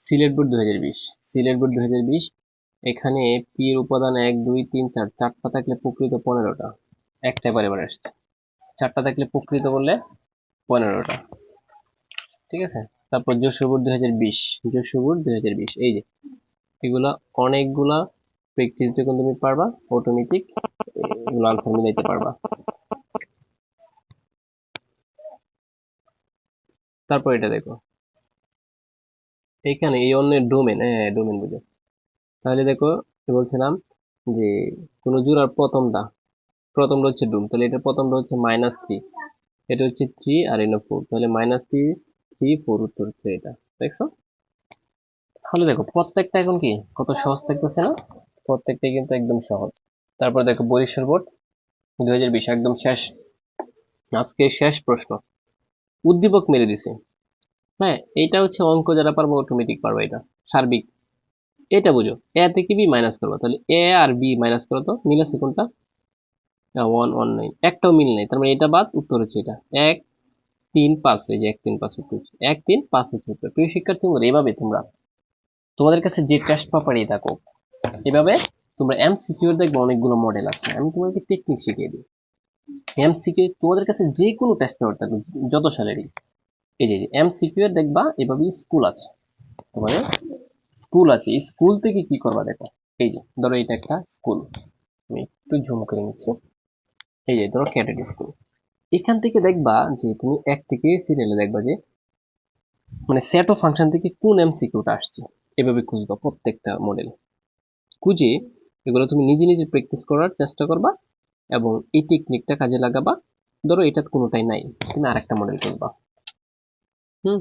Sylhet board 2020, Sylhet board 2020। এখানে P এর উপাদান 1 2 3 4, চারটা থাকলে প্রকৃত 15টা, একটা এবার আসছে। চারটা থাকলে প্রকৃত বললে 15টা, ঠিক আছে। তারপর যশোর বোর্ড 2020, যশোর বোর্ড 2020, এই যে এগুলা অনেকগুলা প্র্যাকটিস যখন তুমি পারবা অটোমেটিক এগুলো আনসার মিলাইতে পারবা। তারপর এটা দেখো, এখানে এই অন্যের ডোমেন, হ্যাঁ ডোমেন বুঝো। তাহলে দেখো বলছিলাম যে কোন জোড়ার প্রথমটা হচ্ছে ডুম, তাহলে এটা প্রথমটা হচ্ছে -3, এটা হচ্ছে 3 আর এটা 4, তাহলে -3 3 4 উত্তর হচ্ছে এটা। দেখছো? তাহলে দেখো প্রত্যেকটা এখন কি কত সহজ থাকতেছে না, প্রত্যেকটাই কিন্তু একদম সহজ। তারপর দেখো বরিশাল বোর্ড 2020, একদম শেষ, আজকে শেষ প্রশ্ন। উদ্দীপক মেরে দিছে, হ্যাঁ এইটা হচ্ছে অঙ্ক যারা পারবো অটোমেটিক পারবে এটা, সার্বিক। এটা বুঝো, এ থেকে বি মাইনাস করবো, তাহলে এ আর বি মাইনাস করো তো, মিল আছে কোনটা? 1 1 9, একটাও মিল নেই, তার মানে এটা বাদ, উত্তর হচ্ছে এটা 1 3 5, এই যে 1 3 5 উত্তর হচ্ছে 1 3 5 হচ্ছে উত্তর। প্রিয় শিক্ষার্থী বন্ধুরা, এভাবে তোমরা তোমাদের কাছে যে টেস্ট পেপারই থাকো, এভাবে তোমরা এমসিকিউ দেখবে অনেকগুলো মডেল আছে, আমি তোমাদেরকে টেকনিক শিখিয়ে দিই। এমসিকিউ তোমাদের কাছে যে কোনো টেস্ট পেপার থাকবে, যত সালেরই, এই যে এমসিকিউ এর দেখবা এভাবে স্কুল আছে, তোমাদের স্কুল আছে, স্কুল থেকে কি করবা দেখো। এই যে ধরো এটা একটা স্কুল, আমি একটু জুম করে নিচ্ছি। এই যে ধরো ক্যাডেট স্কুল, এখান থেকে দেখবা যে তুমি এক থেকে সিরিয়ালে দেখবা যে মানে সেট অফ ফাংশন থেকে কোন এমসিকিউটা আসছে, এভাবে খুঁজবা প্রত্যেকটা মডেল, খুঁজে এগুলো তুমি নিজে নিজে প্র্যাকটিস করার চেষ্টা করবা এবং এই টেকনিকটা কাজে লাগাবা। ধরো এটা কোনোটাই নাই, তুমি আরেকটা মডেল খুঁজবা, হুম,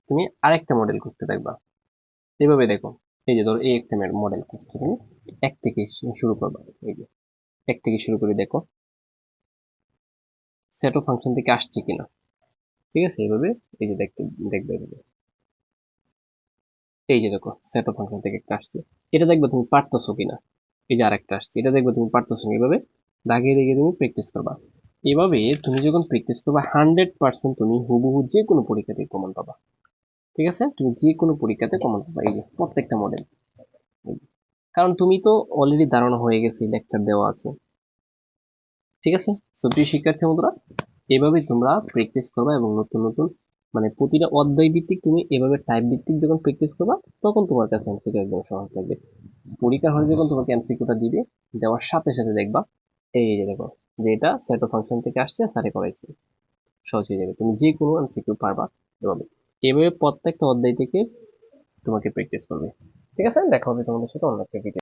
তুমি আরেকটা মডেল খুঁজতে থাকবা, এইভাবে দেখো। এই যে ধরো এই একটা মডেল খুঁজছো তুমি, এক থেকে শুরু করবা, এই যে এক থেকে শুরু করে দেখো সেট অফ ফাংশন থেকে আসছে কিনা, ঠিক আছে এইভাবে। এই যে দেখতে দেখবে এইভাবে। এই যে দেখো সেট অফ ফাংশন থেকে একটা আসছে, এটা দেখবে তুমি পারতেছো কিনা। এই যে আরেকটা আসছে, এটা দেখবে তুমি পারতেছো না, এইভাবে দাগিয়ে দাগিয়ে তুমি প্র্যাকটিস করবা। এভাবে তুমি যখন প্র্যাকটিস করবা 100% তুমি হুবহু যে কোনো পরীক্ষাতে কমন পাবা, ঠিক আছে, তুমি যে কোনো পরীক্ষাতে কমন পাবা, এই যে প্রত্যেকটা মডেল। কারণ তুমি তো অলরেডি ধারণা হয়ে গেছে, লেকচার দেওয়া আছে, ঠিক আছে। সো প্রিয় শিক্ষার্থী বন্ধুরা, এভাবে তোমরা প্র্যাকটিস করবা এবং নতুন নতুন মানে প্রতিটা অধ্যায় ভিত্তিক তুমি এভাবে টাইপ ভিত্তিক যখন প্র্যাকটিস করবা, তখন তোমার কাছে এমসিকিউ একদম সহজ লাগবে। পরীক্ষা হলে যখন তোমাকে এমসিকিউটা দিবে, দেওয়ার সাথে সাথে দেখবা এই যে দেখো যে এটা সেট অফ ফাংশন থেকে আসছে, স্যারে করাইছে, সহজ হয়ে যাবে, তুমি যে কোনো এমসিকিউ পারবা এভাবে। এভাবে প্রত্যেকটা অধ্যায় থেকে তোমাকে প্র্যাকটিস করবে, ঠিক আছে। দেখা হবে তোমাদের সাথে অন্য একটা ভিডিও।